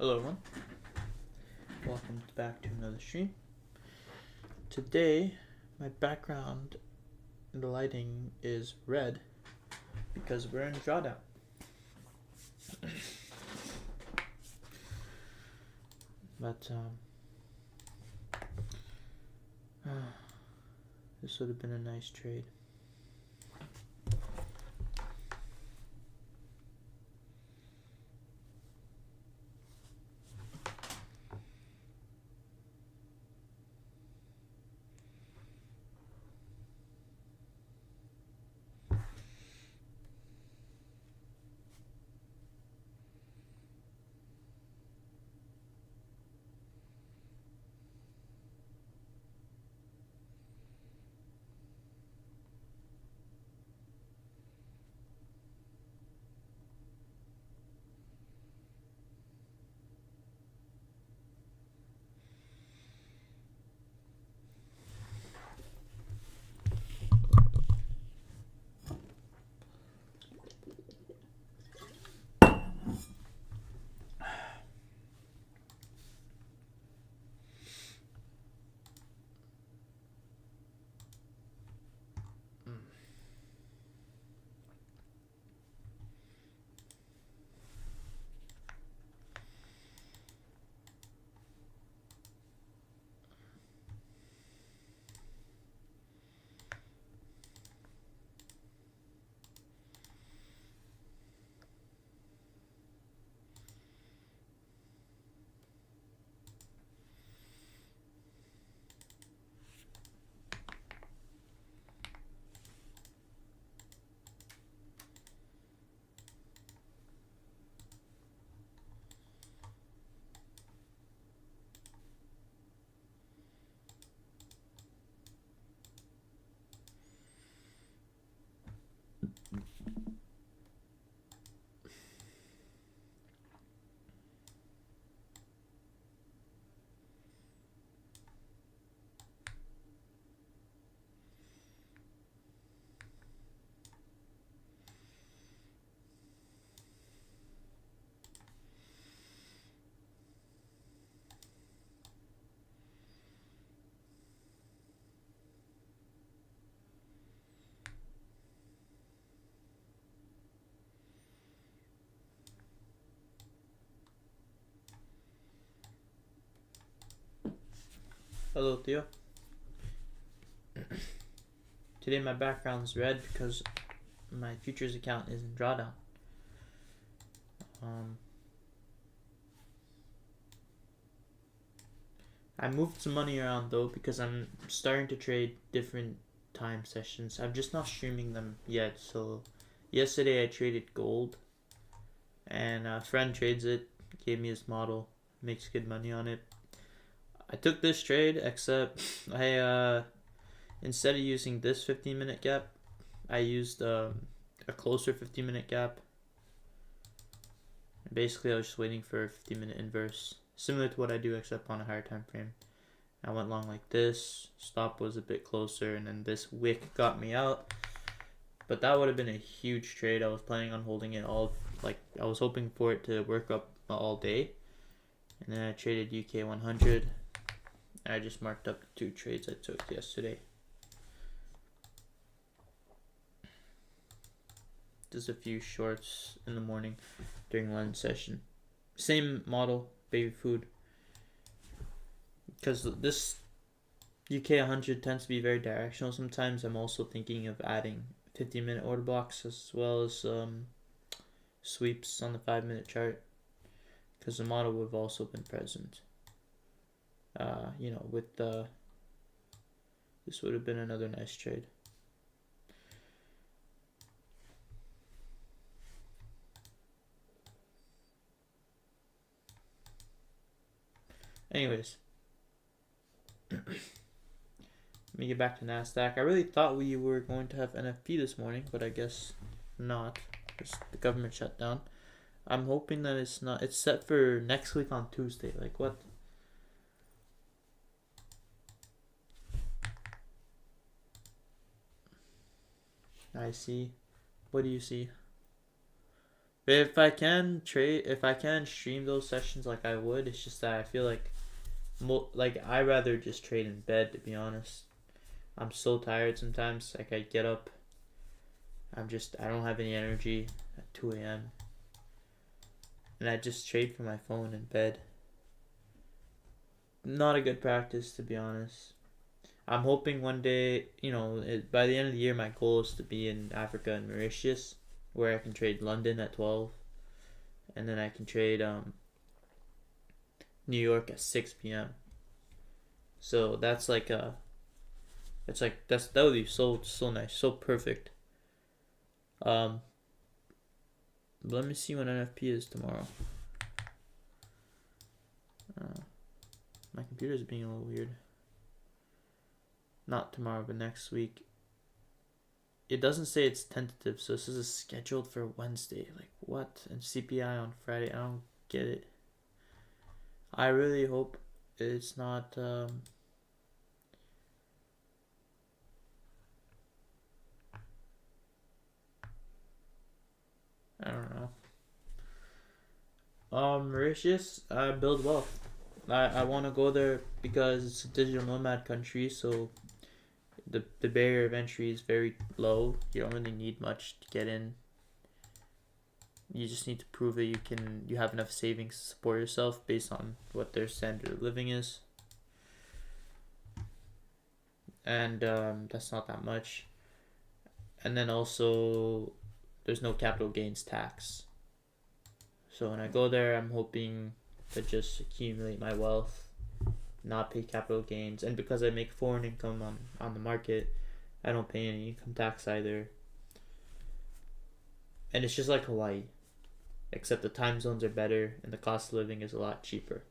Hello everyone, welcome back to another stream. Today my background and the lighting is red because we're in drawdown. But this would have been a nice trade. Hello Theo. Today my background is red because my futures account is in drawdown. I moved some money around though because I'm starting to trade different time sessions. I'm just not streaming them yet. So yesterday I traded gold and a friend trades it, gave me his model, makes good money on it. I took this trade except I instead of using this 15-minute gap, I used a closer 15-minute gap. Basically I was just waiting for a 15-minute inverse, similar to what I do except on a higher time frame. I went long like this, stop was a bit closer, and then this wick got me out. But that would have been a huge trade. I was planning on holding it all, like I was hoping for it to work up all day. And then I traded UK 100. I just marked up the 2 trades I took yesterday. Just a few shorts in the morning during lunch session. Same model, baby food. Because this UK 100 tends to be very directional sometimes. I'm also thinking of adding 15-minute order blocks as well as sweeps on the 5-minute chart. Because the model would have also been present. With this would have been another nice trade. Anyways, let me get back to NASDAQ. I really thought we were going to have NFP this morning, but I guess not. Because the government shut down. I'm hoping that it's not. It's set for next week on Tuesday. Like what? I see. What do you see? If I can trade, if I can stream those sessions like I would, it's just that I feel like, like I rather just trade in bed, to be honest. I'm so tired sometimes. Like I get up, I don't have any energy at 2 a.m. and I just trade from my phone in bed. Not a good practice, to be honest. I'm hoping one day, by the end of the year, my goal is to be in Africa and Mauritius, where I can trade London at 12, and then I can trade New York at 6 p.m. So that's like that would be so nice, so perfect. Let me see when NFP is tomorrow. My computer's being a little weird. Not tomorrow, but next week. It doesn't say it's tentative, so this is scheduled for Wednesday. Like, what? And CPI on Friday. I don't get it. I really hope it's not... I don't know. Mauritius, build wealth. I want to go there because it's a digital nomad country, so the barrier of entry is very low. You don't really need much to get in. You just need to prove that you have enough savings to support yourself based on what their standard of living is. And that's not that much. And then also, there's no capital gains tax. So when I go there, I'm hoping to just accumulate my wealth, not pay capital gains. And because I make foreign income on the market, I don't pay any income tax either. And it's just like Hawaii, except the time zones are better and the cost of living is a lot cheaper.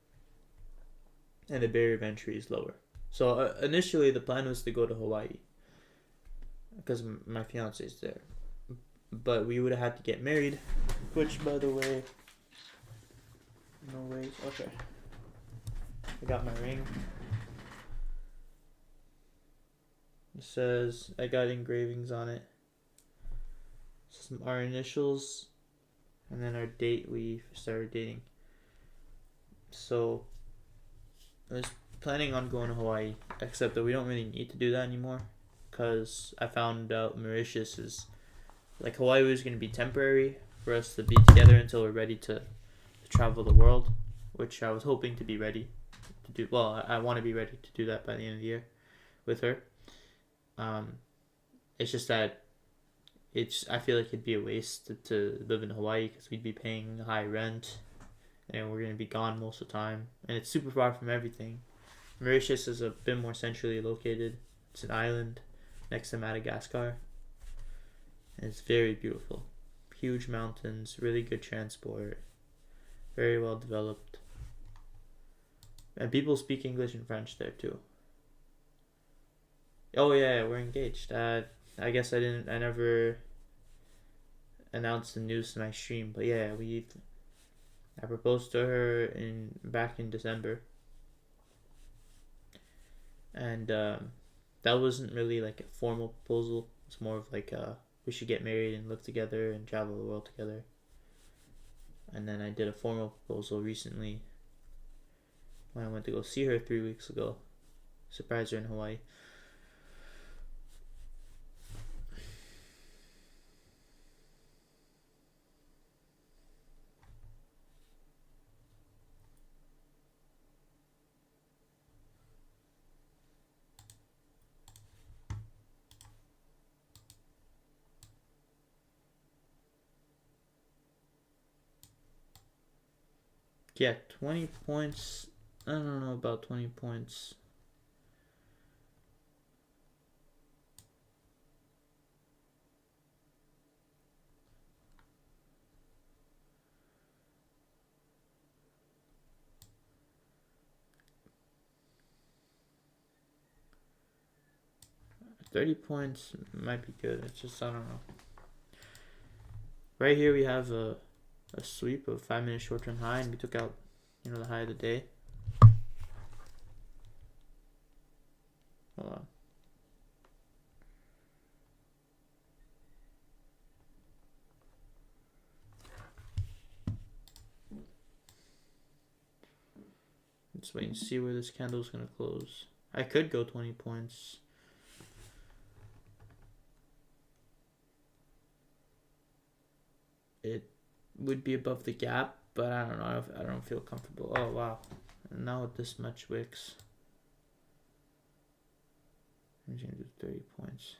And the barrier of entry is lower. So initially the plan was to go to Hawaii because my fiance is there. But we would have had to get married, which, by the way, no way. Okay. I got my ring. It says, I got engravings on it. Our initials, and then our date we started dating. So, I was planning on going to Hawaii, except that we don't really need to do that anymore, because I found out Mauritius is, like, Hawaii was going to be temporary for us to be together until we're ready to travel the world, which I was hoping to be ready to do. Well, I want to be ready to do that by the end of the year with her. It's just that I feel like it'd be a waste to live in Hawaii because we'd be paying high rent and we're going to be gone most of the time, and it's super far from everything. Mauritius is a bit more centrally located. It's an island next to Madagascar, and it's very beautiful. Huge mountains, really good transport, very well developed, and people speak English and French there too. Oh yeah, we're engaged. I guess I never announced the news to my stream, but yeah, I proposed to her back in December, and that wasn't really like a formal proposal. It's more of like we should get married and live together and travel the world together. And then I did a formal proposal recently when I went to go see her 3 weeks ago. Surprised her in Hawaii. Yeah, 20 points. I don't know about 20 points. $30 might be good. It's just, I don't know. Right here we have a sweep of 5-minute short-term high, and we took out, the high of the day. Hold on. Let's wait and see where this candle is going to close. I could go 20 points. It would be above the gap, but I don't know. I don't feel comfortable. Oh, wow. And now with this much wicks. I'm just going to do 30 points.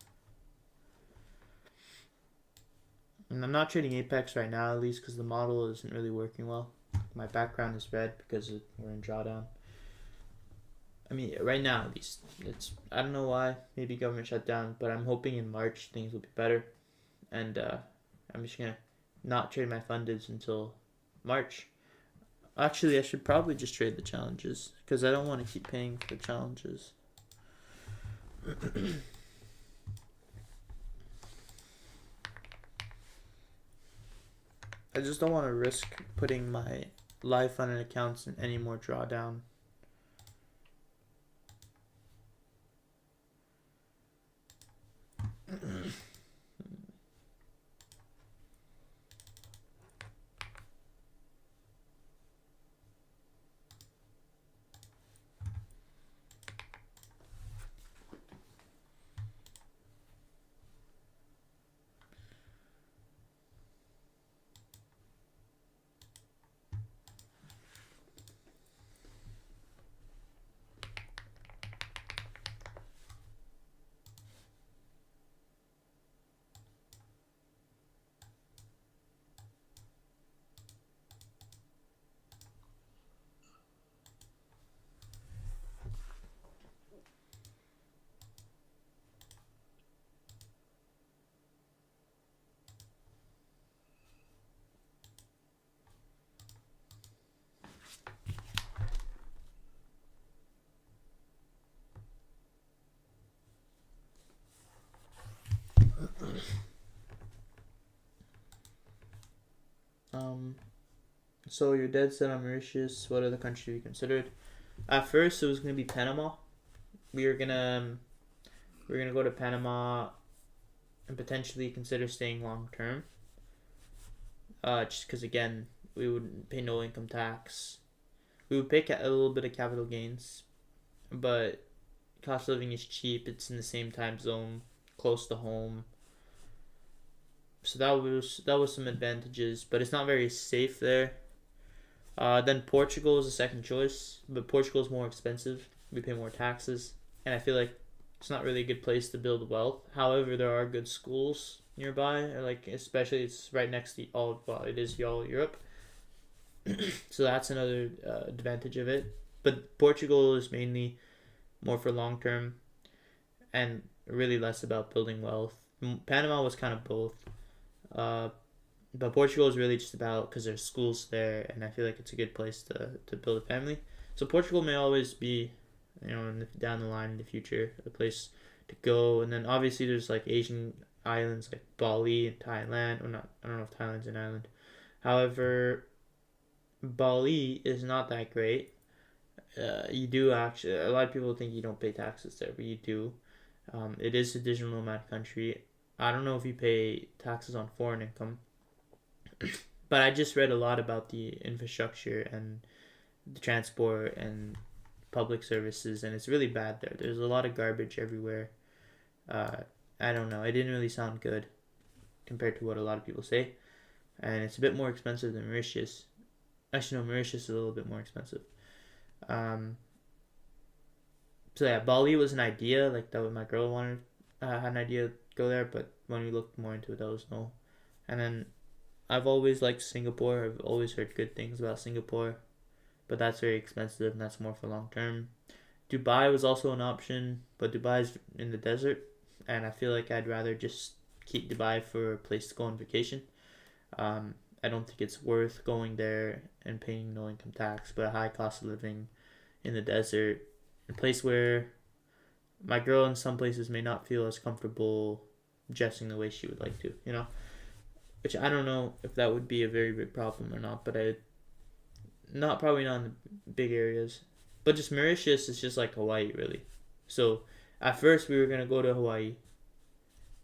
And I'm not trading Apex right now, at least because the model isn't really working well. My background is red because we're in drawdown. I mean, right now at least. I don't know why. Maybe government shutdown, but I'm hoping in March things will be better. And I'm just going to not trade my fundeds until March. Actually, I should probably just trade the challenges because I don't want to keep paying for challenges. I just don't want to risk putting my live funded accounts in any more drawdown. So you're dead set on Mauritius. What other country you considered? At first, it was gonna be Panama. We were gonna go to Panama and potentially consider staying long term. Just because again, we would pay no income tax. We would pay a little bit of capital gains, but cost of living is cheap. It's in the same time zone, close to home. So that was some advantages, but it's not very safe there. Then Portugal is a second choice, but Portugal is more expensive. We pay more taxes, and I feel like it's not really a good place to build wealth. However, there are good schools nearby, like especially it's right next to it is all Europe. So that's another advantage of it. But Portugal is mainly more for long term, and really less about building wealth. Panama was kind of both. But Portugal is really just about because there's schools there, and I feel like it's a good place to build a family. So Portugal may always be, down the line in the future, a place to go. And then obviously there's like Asian islands like Bali and Thailand. Or not, I don't know if Thailand's an island. However, Bali is not that great. You do actually. A lot of people think you don't pay taxes there, but you do. It is a digital nomad country. I don't know if you pay taxes on foreign income. But I just read a lot about the infrastructure and the transport and public services, and it's really bad there. There's a lot of garbage everywhere. I don't know. It didn't really sound good compared to what a lot of people say. And it's a bit more expensive than Mauritius. Actually, no, Mauritius is a little bit more expensive. So yeah, Bali was an idea. Like that, my girl had an idea to go there, but when we looked more into it, that was no. And then I've always liked Singapore. I've always heard good things about Singapore, but that's very expensive and that's more for long term. Dubai was also an option, but Dubai's in the desert, and I feel like I'd rather just keep Dubai for a place to go on vacation. I don't think it's worth going there and paying no income tax, but a high cost of living in the desert, a place where my girl in some places may not feel as comfortable dressing the way she would like to, Which I don't know if that would be a very big problem or not, but probably not in the big areas. But just Mauritius is just like Hawaii, really. So at first we were going to go to Hawaii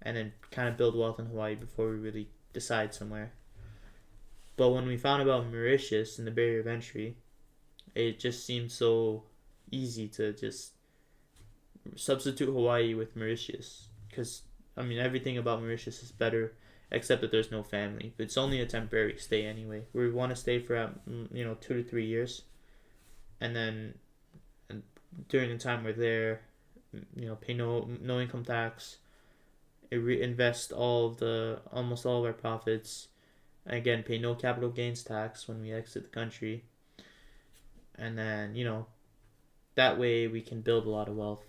and then kind of build wealth in Hawaii before we really decide somewhere. But when we found about Mauritius and the barrier of entry, it just seems so easy to just substitute Hawaii with Mauritius, because I mean everything about Mauritius is better except that there's no family. But it's only a temporary stay anyway. We want to stay for 2 to 3 years, and then during the time we're there, pay no income tax, reinvest almost all of our profits. Again, pay no capital gains tax when we exit the country, and then that way we can build a lot of wealth.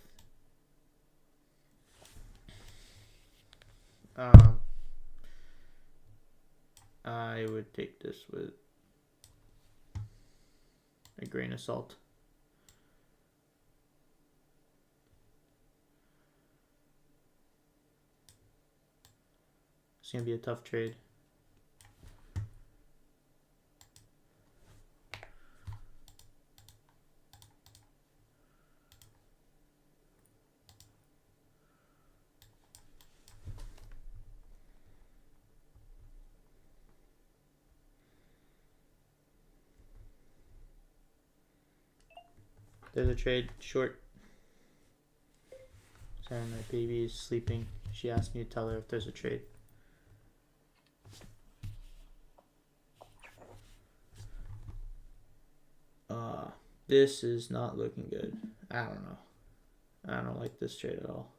I would take this with a grain of salt. It's gonna be a tough trade. There's a trade short. Sorry, my baby is sleeping. She asked me to tell her if there's a trade. This is not looking good. I don't know. I don't like this trade at all.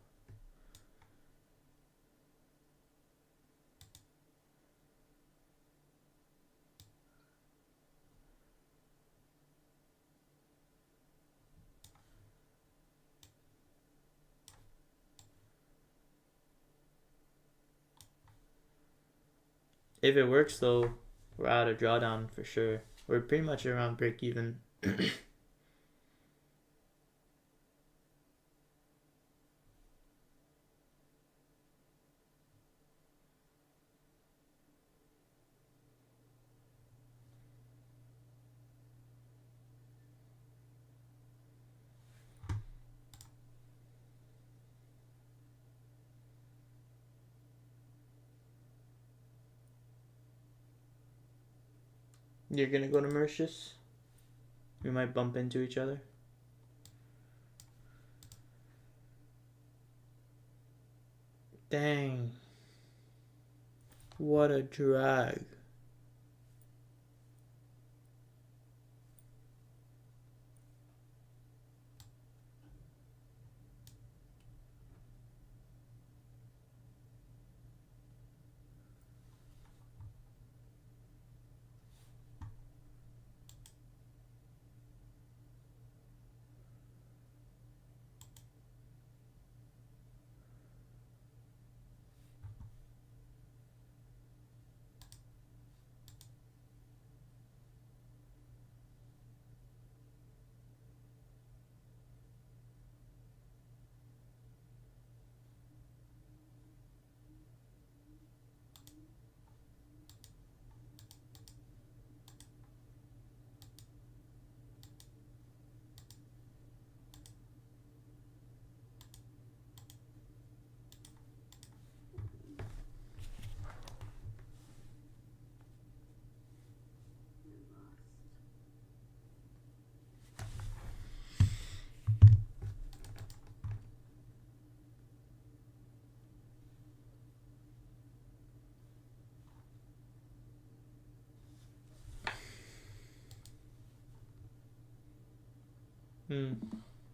If it works though, we're out of drawdown for sure. We're pretty much around break even. You're gonna go to Mauritius? We might bump into each other. Dang. What a drag.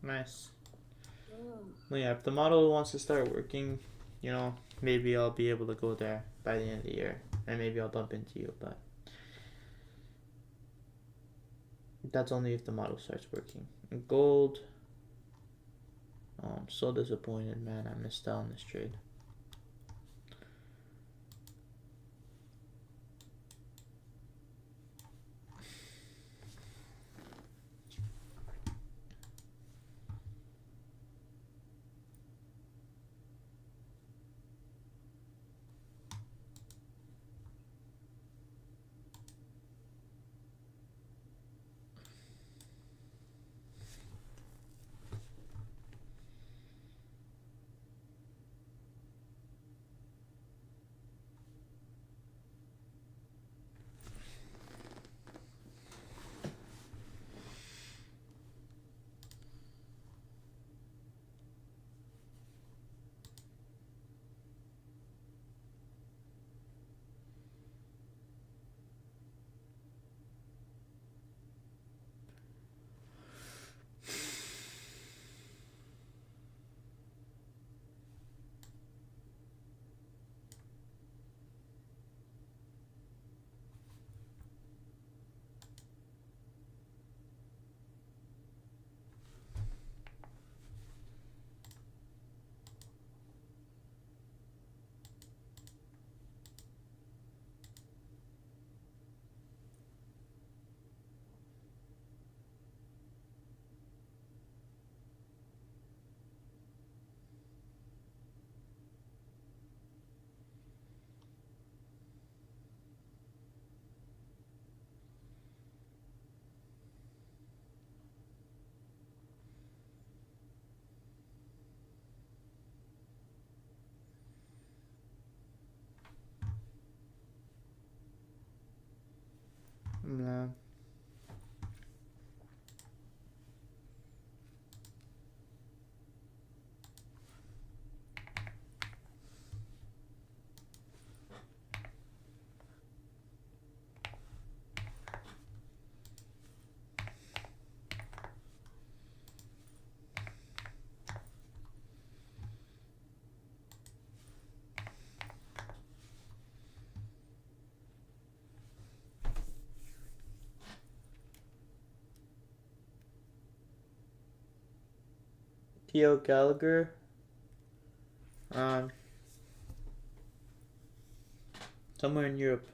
Nice. Well, yeah, if the model wants to start working, maybe I'll be able to go there by the end of the year, and maybe I'll bump into you, but that's only if the model starts working. And gold. Oh, I'm so disappointed, man. I missed out on this trade. Yeah. Theo Gallagher. Somewhere in Europe.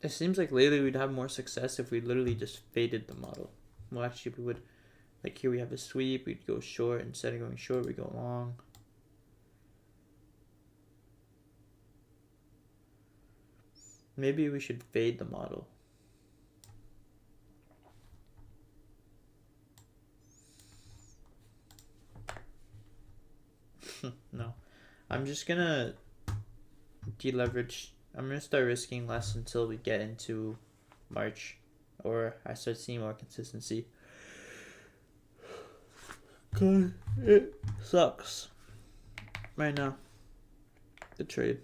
It seems like lately we'd have more success if we literally just faded the model. Well, actually, we would. Like here we have a sweep, we'd go short. Instead of going short, we go long. Maybe we should fade the model. No. I'm just gonna deleverage. I'm gonna start risking less until we get into March, or I start seeing more consistency. Cause it sucks right now, the trade.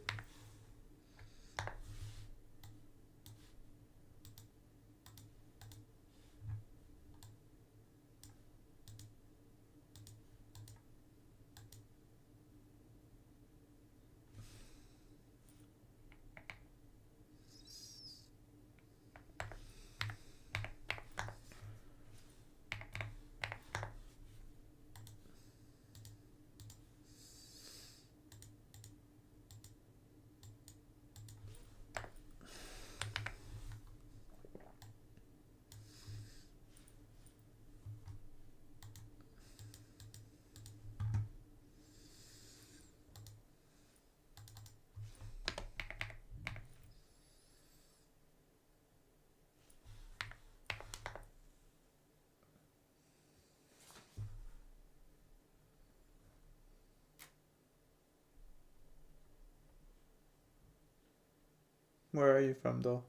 Where are you from, though?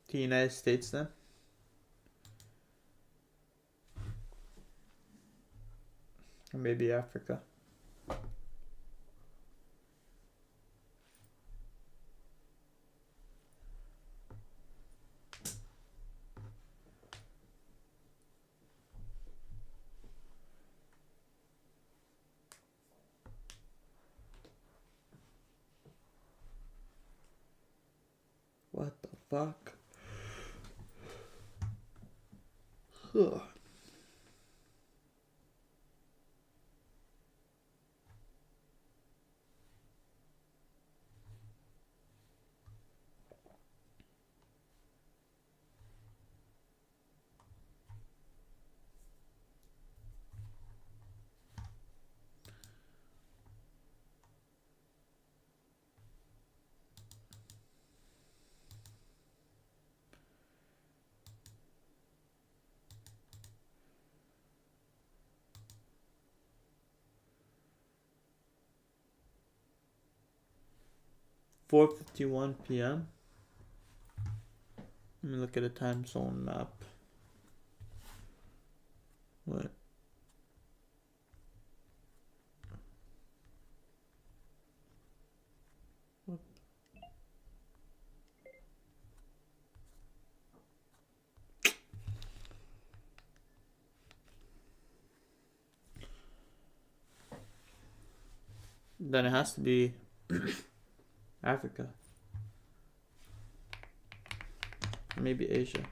The United States, then? Or maybe Africa. What the fuck? Ugh. (4:51 p.m.) Let me look at a time zone map. What? Then it has to be Africa. Maybe Asia.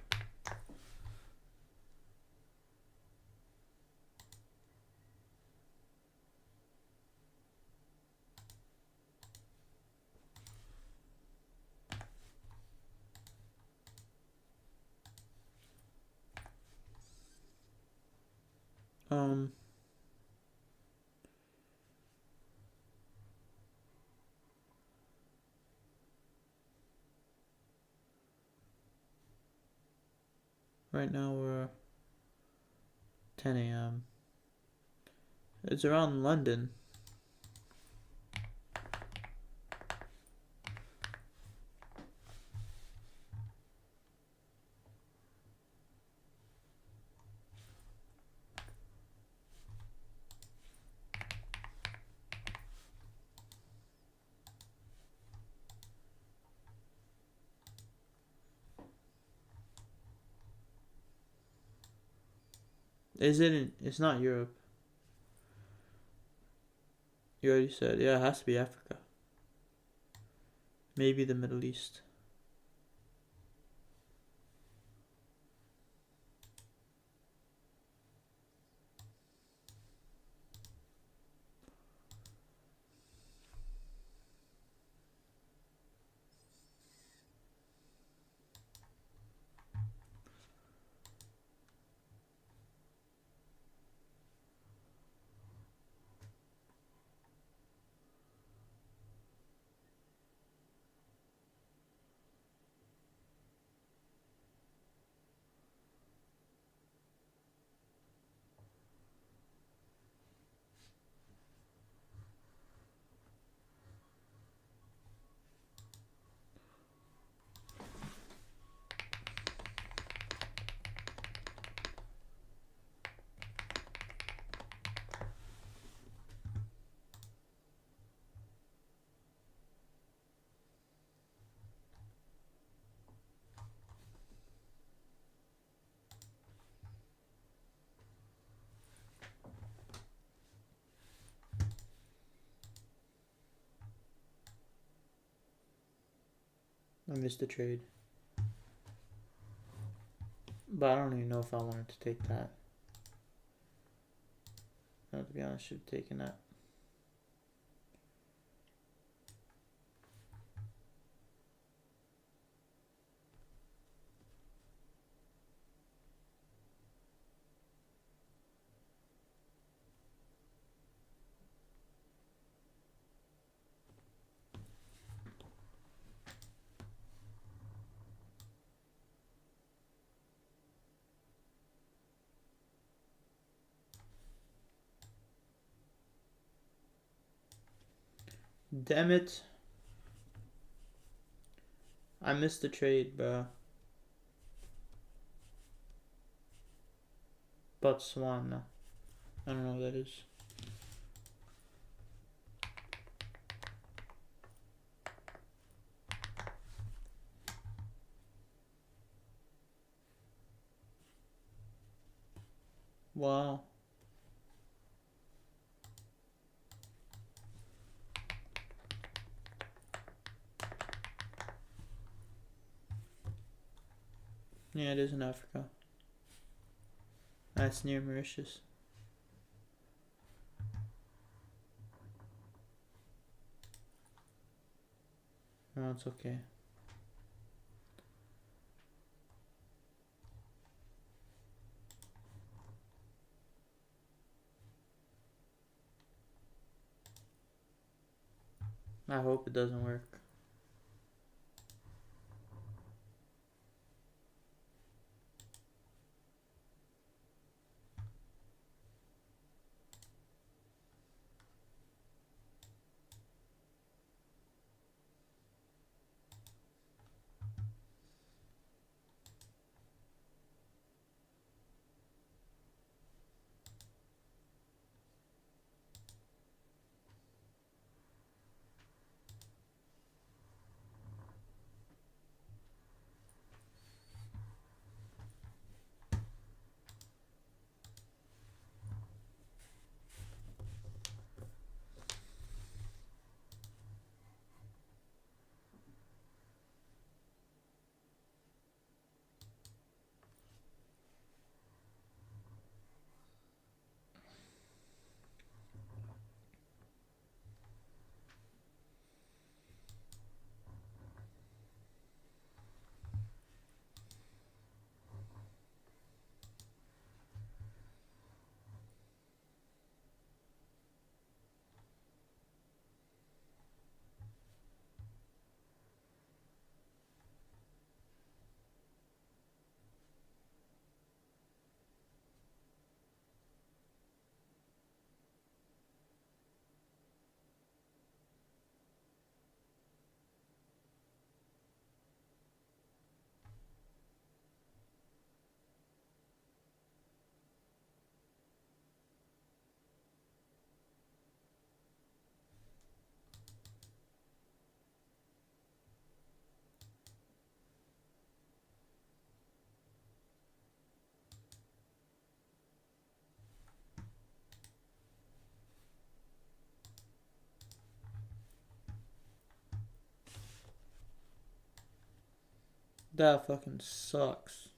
Right now we're 10 a.m. It's around London. Is it in, it's not Europe. You already said, yeah, it has to be Africa. Maybe the Middle East. I missed the trade. But I don't even know if I wanted to take that. No, to be honest, I should have taken that. Damn it. I missed the trade, bro. Botswana. I don't know what that is. Wow. Yeah, it is in Africa. That's near Mauritius. No, it's okay. I hope it doesn't work. That fucking sucks.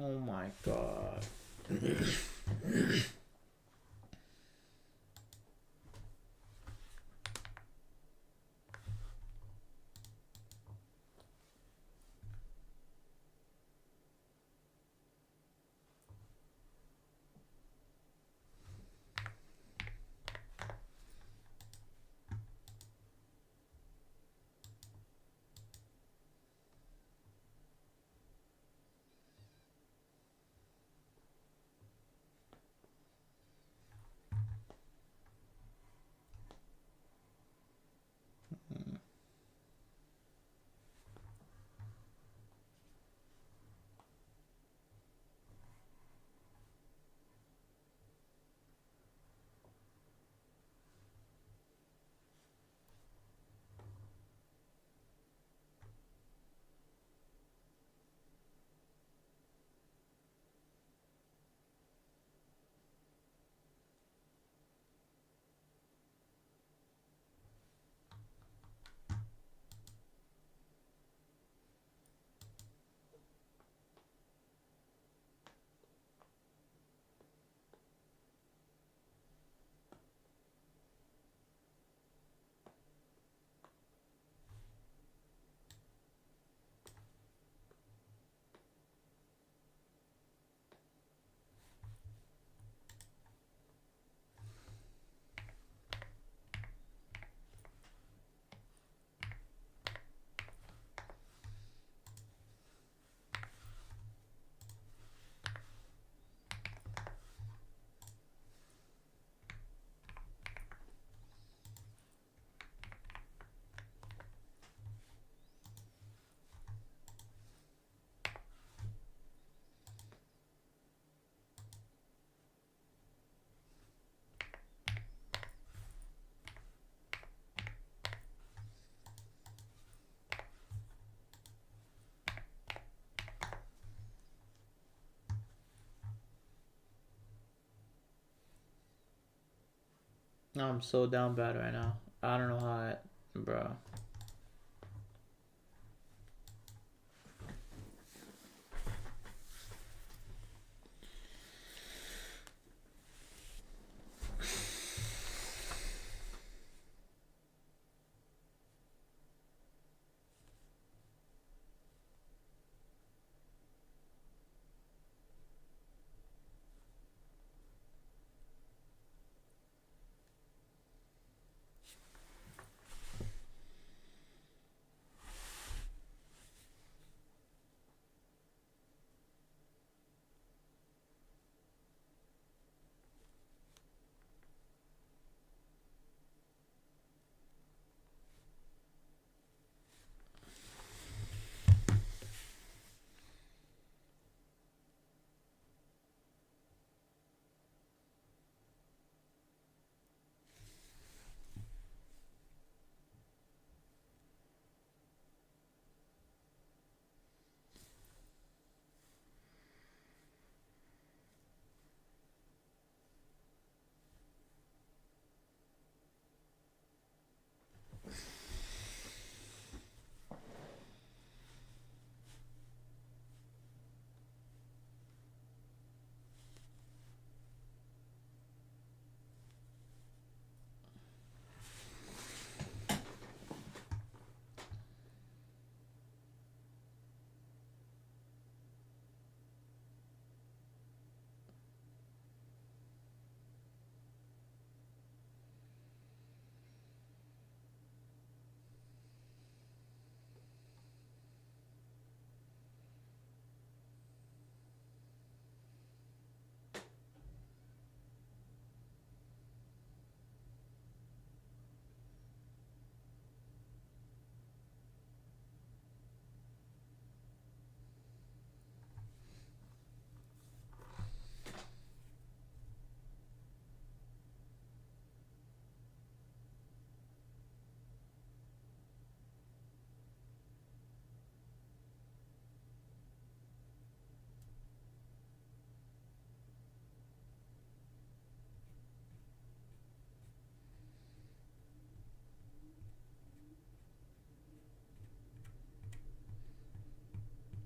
Oh my god. I'm so down bad right now. I don't know how bro.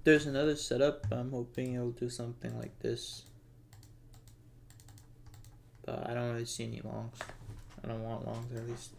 there's another setup, I'm hoping it'll do something like this. But I don't really see any longs. I don't want longs at least.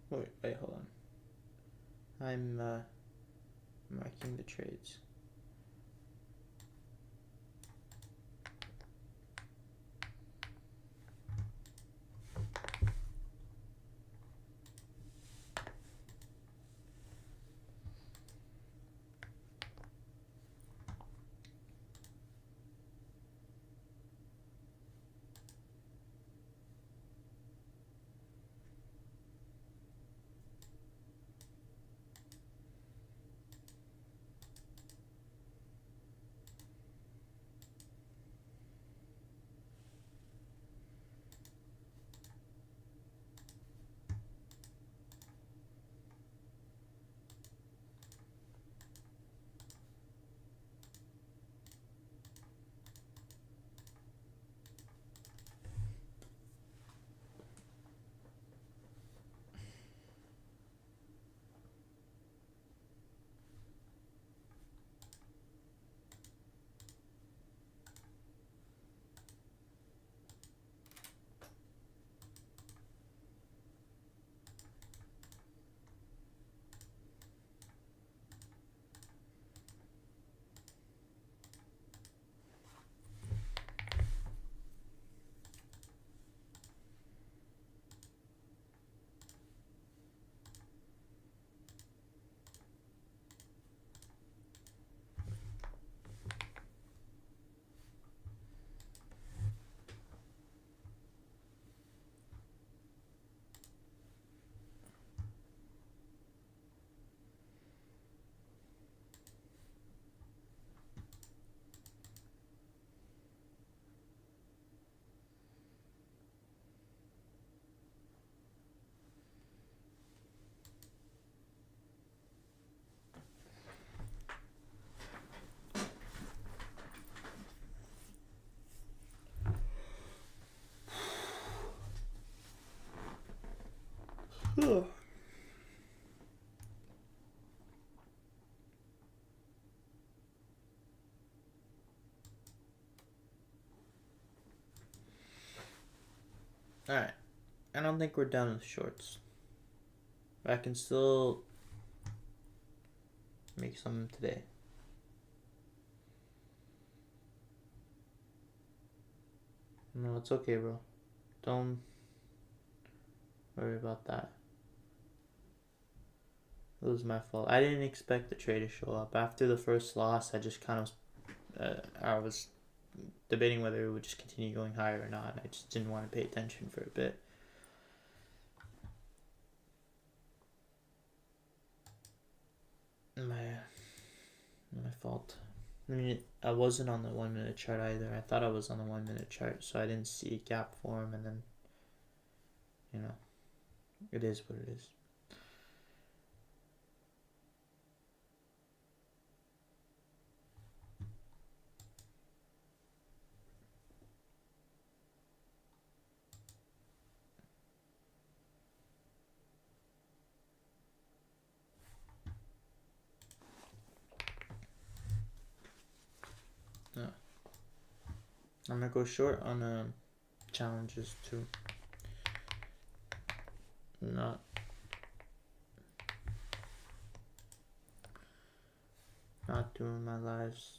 Wait, hold on. I'm marking the trades. Alright. I don't think we're done with shorts. But I can still make some today. No, it's okay, bro. Don't worry about that. It was my fault. I didn't expect the trade to show up. After the first loss, I just kind of, I was debating whether it would just continue going higher or not. I just didn't want to pay attention for a bit. My fault. I mean, I wasn't on the 1 minute chart either. I thought I was on the 1 minute chart, so I didn't see a gap form, and then, you know, it is what it is. Yeah. I'm gonna go short on challenges too. Not doing my lives.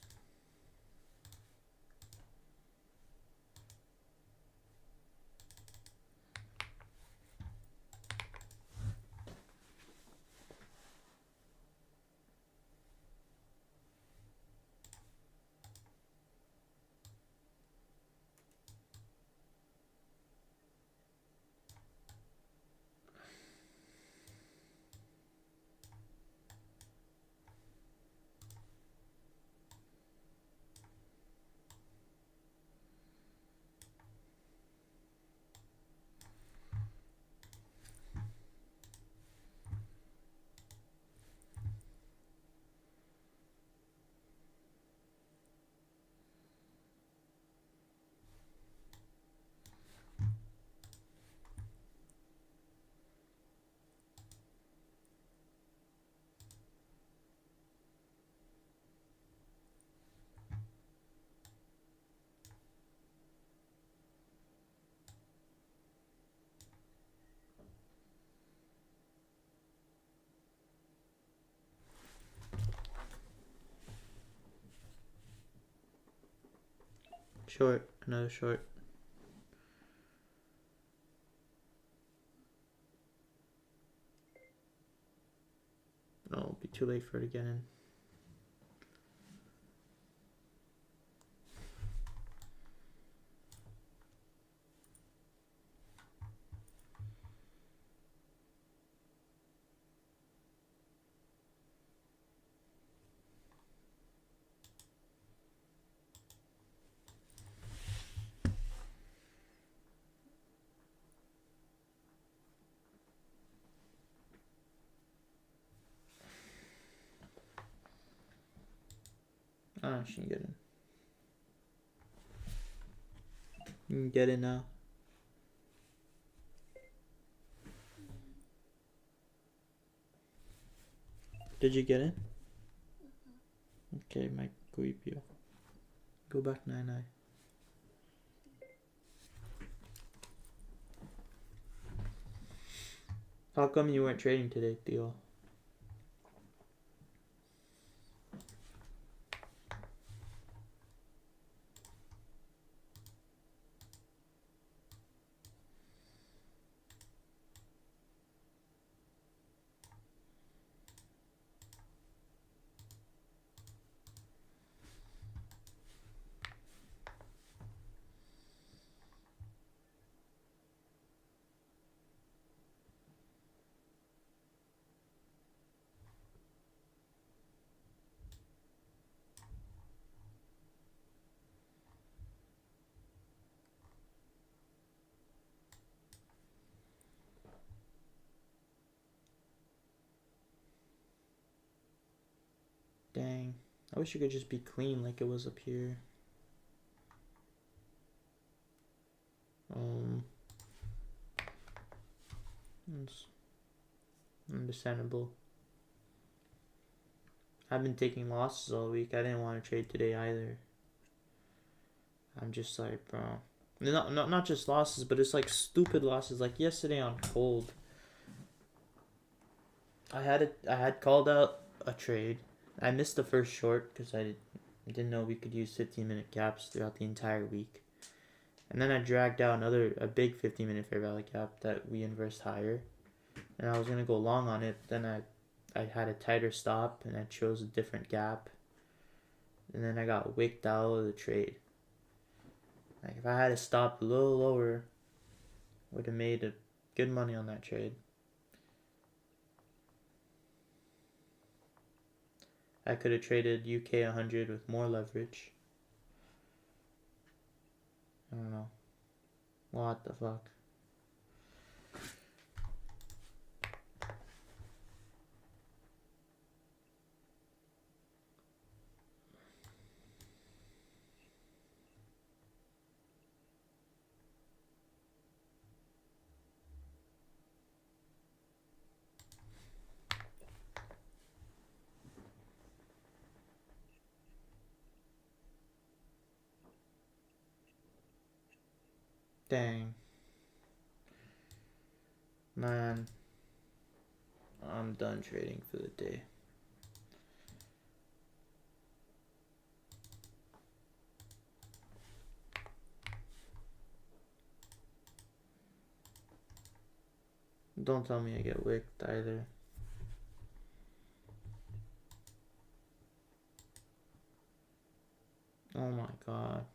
Short, another short. No, it'll be too late for it to get in. Ah, she can get in. You can get in now. Did you get in? Okay, Mike, go EPO. Go back 9-9. How come you weren't trading today, Theo? Dang. I wish it could just be clean like it was up here. It's understandable. I've been taking losses all week. I didn't want to trade today either. I'm just like, bro, Not just losses, but it's like stupid losses. Like yesterday on cold, I had called out a trade. I missed the first short because I didn't know we could use 15-minute gaps throughout the entire week. And then I dragged out a big 15-minute fair value gap that we inversed higher. And I was going to go long on it. Then I had a tighter stop and I chose a different gap. And then I got wicked out of the trade. Like if I had to stop a little lower, would have made a good money on that trade. I could have traded UK 100 with more leverage. I don't know. What the fuck? Dang. Man. I'm done trading for the day. Don't tell me I get wicked either. Oh my god.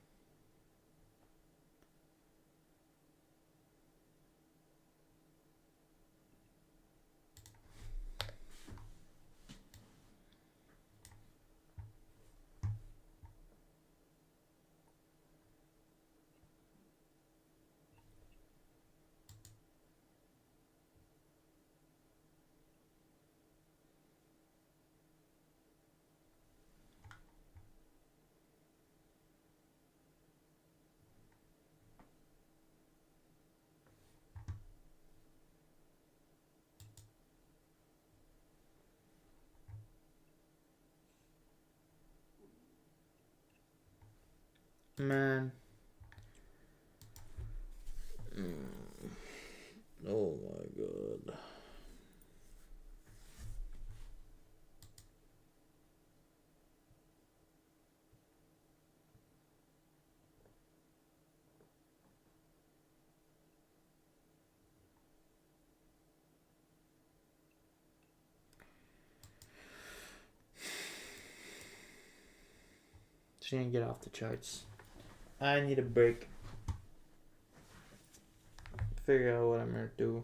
Man. Oh my god. She didn't get off the charts. I need a break. Figure out what I'm gonna do.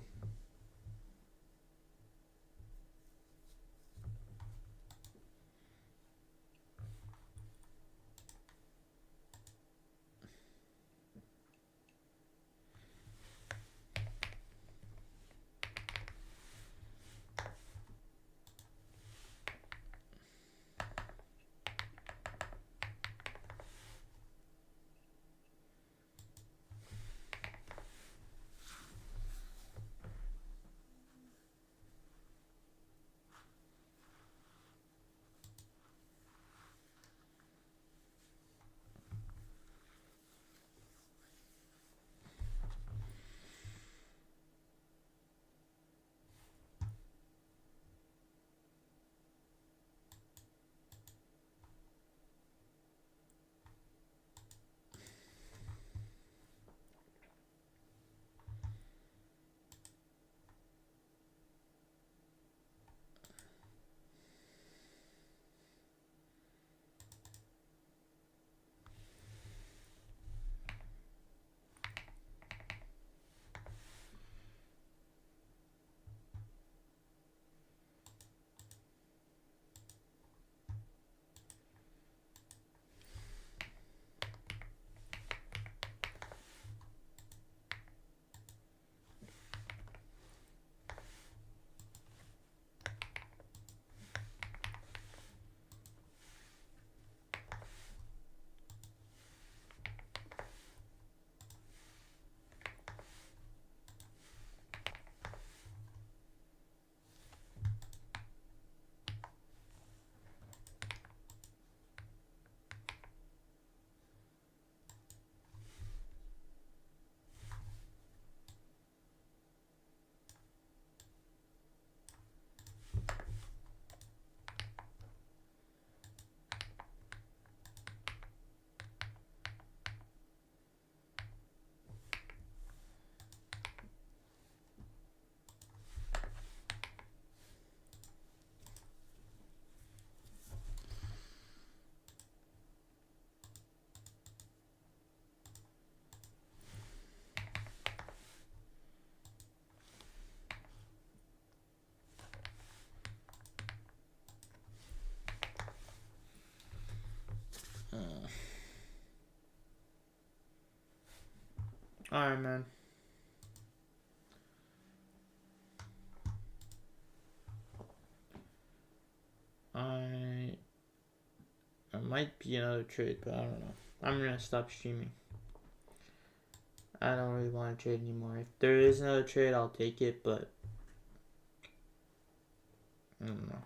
Alright, man. I might be another trade, but I don't know. I'm gonna stop streaming. I don't really want to trade anymore. If there is another trade, I'll take it, but I don't know.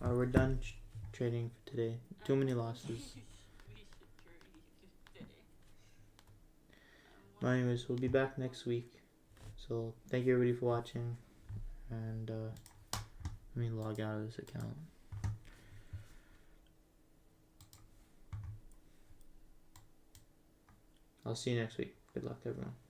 Alright, we're done trading for today. Too many losses. But anyways, we'll be back next week. So thank you everybody for watching. And let me log out of this account. I'll see you next week. Good luck, everyone.